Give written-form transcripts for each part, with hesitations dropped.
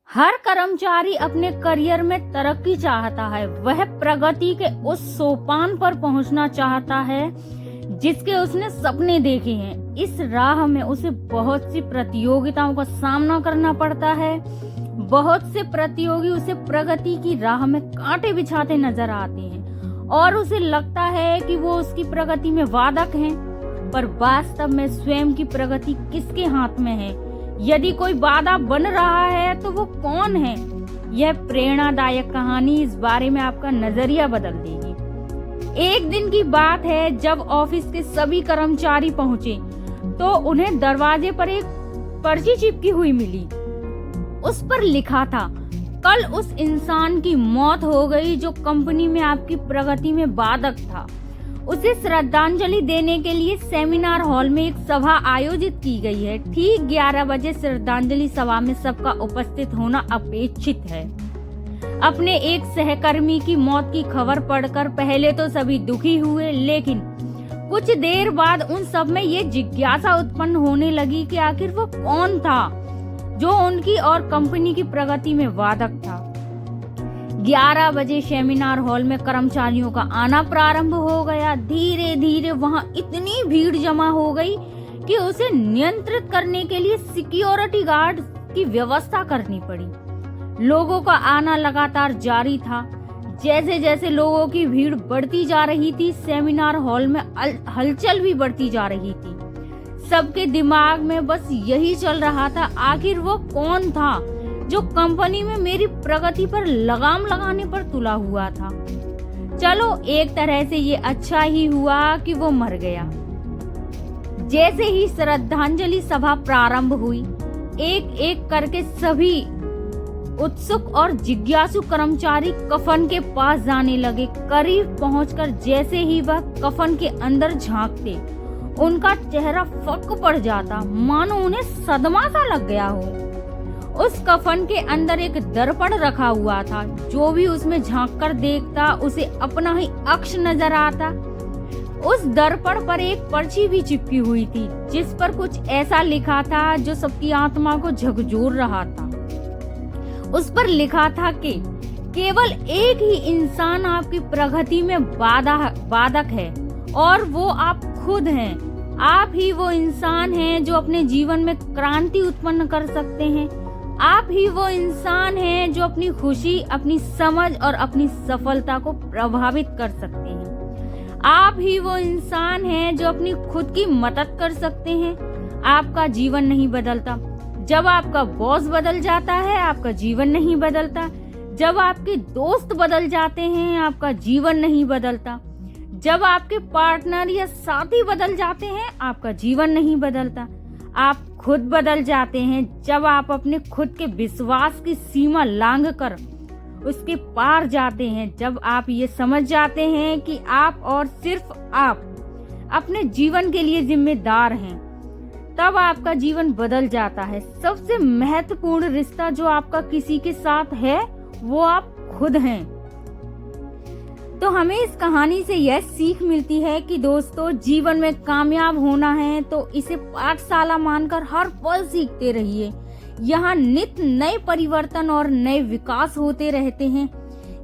हर कर्मचारी अपने करियर में तरक्की चाहता है। वह प्रगति के उस सोपान पर पहुंचना चाहता है जिसके उसने सपने देखे हैं। इस राह में उसे बहुत सी प्रतियोगिताओं का सामना करना पड़ता है। बहुत से प्रतियोगी उसे प्रगति की राह में कांटे बिछाते नजर आते हैं और उसे लगता है कि वो उसकी प्रगति में बाधक हैं, पर वास्तव में स्वयं की प्रगति किसके हाथ में है? यदि कोई बाधा बन रहा है तो वो कौन है? यह प्रेरणादायक कहानी इस बारे में आपका नजरिया बदल देगी। एक दिन की बात है जब ऑफिस के सभी कर्मचारी पहुंचे तो उन्हें दरवाजे पर एक पर्ची चिपकी हुई मिली। उस पर लिखा था, कल उस इंसान की मौत हो गई जो कंपनी में आपकी प्रगति में बाधक था। उसे श्रद्धांजलि देने के लिए सेमिनार हॉल में एक सभा आयोजित की गई है। ठीक 11 बजे श्रद्धांजलि सभा में सबका उपस्थित होना अपेक्षित है। अपने एक सहकर्मी की मौत की खबर पढ़कर पहले तो सभी दुखी हुए, लेकिन कुछ देर बाद उन सब में ये जिज्ञासा उत्पन्न होने लगी कि आखिर वो कौन था जो उनकी और कंपनी की प्रगति में बाधक था। 11 बजे सेमिनार हॉल में कर्मचारियों का आना प्रारंभ हो गया। धीरे धीरे वहां इतनी भीड़ जमा हो गई कि उसे नियंत्रित करने के लिए सिक्योरिटी गार्ड की व्यवस्था करनी पड़ी। लोगों का आना लगातार जारी था। जैसे जैसे लोगों की भीड़ बढ़ती जा रही थी, सेमिनार हॉल में हलचल भी बढ़ती जा रही थी। सबके दिमाग में बस यही चल रहा था, आखिर वो कौन था जो कंपनी में मेरी प्रगति पर लगाम लगाने पर तुला हुआ था। चलो, एक तरह से ये अच्छा ही हुआ कि वो मर गया। जैसे ही श्रद्धांजलि सभा प्रारंभ हुई, एक एक करके सभी उत्सुक और जिज्ञासु कर्मचारी कफन के पास जाने लगे। करीब पहुंचकर जैसे ही वह कफन के अंदर झांकते, उनका चेहरा फक पड़ जाता, मानो उन्हें सदमा सा लग गया हो। उस कफन के अंदर एक दर्पण रखा हुआ था। जो भी उसमें झांककर देखता उसे अपना ही अक्ष नजर आता। उस दर्पण पर एक पर्ची भी चिपकी हुई थी जिस पर कुछ ऐसा लिखा था जो सबकी आत्मा को झकझोर रहा था। उस पर लिखा था कि केवल एक ही इंसान आपकी प्रगति में बाधक है और वो आप खुद हैं। आप ही वो इंसान हैं जो अपने जीवन में क्रांति उत्पन्न कर सकते हैं। आप ही वो इंसान हैं जो अपनी खुशी, अपनी समझ और अपनी सफलता को प्रभावित कर सकते हैं। आप ही वो इंसान हैं जो अपनी खुद की मदद कर सकते हैं। आपका जीवन नहीं बदलता। जब आपका बॉस बदल जाता है, आपका जीवन नहीं बदलता। जब आपके दोस्त बदल जाते हैं, आपका जीवन नहीं बदलता। जब आपके पार्टनर या साथी बदल जाते हैं, आपका जीवन नहीं बदलता। आप खुद बदल जाते हैं जब आप अपने खुद के विश्वास की सीमा लांघकर उसके पार जाते हैं। जब आप ये समझ जाते हैं कि आप और सिर्फ आप अपने जीवन के लिए जिम्मेदार हैं, तब आपका जीवन बदल जाता है। सबसे महत्वपूर्ण रिश्ता जो आपका किसी के साथ है, वो आप खुद हैं। तो हमें इस कहानी से यह सीख मिलती है कि दोस्तों, जीवन में कामयाब होना है तो इसे पाठशाला मानकर हर पल सीखते रहिए। यहाँ नित्य नए परिवर्तन और नए विकास होते रहते हैं।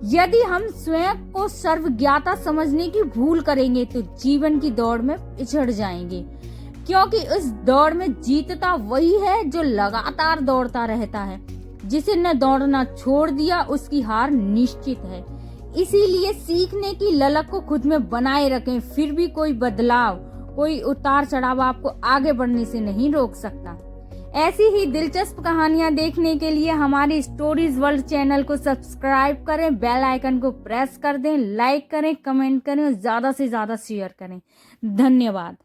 यदि हम स्वयं को सर्वज्ञाता समझने की भूल करेंगे तो जीवन की दौड़ में पिछड़ जाएंगे, क्योंकि इस दौड़ में जीतता वही है जो लगातार दौड़ता रहता है। जिसे न दौड़ना छोड़ दिया, उसकी हार निश्चित है। इसीलिए सीखने की ललक को खुद में बनाए रखें। फिर भी कोई बदलाव, कोई उतार चढ़ाव आपको आगे बढ़ने से नहीं रोक सकता। ऐसी ही दिलचस्प कहानियां देखने के लिए हमारे स्टोरीज वर्ल्ड चैनल को सब्सक्राइब करें, बेल आइकन को प्रेस कर दें, लाइक करें, कमेंट करें और ज्यादा से ज्यादा शेयर करें। धन्यवाद।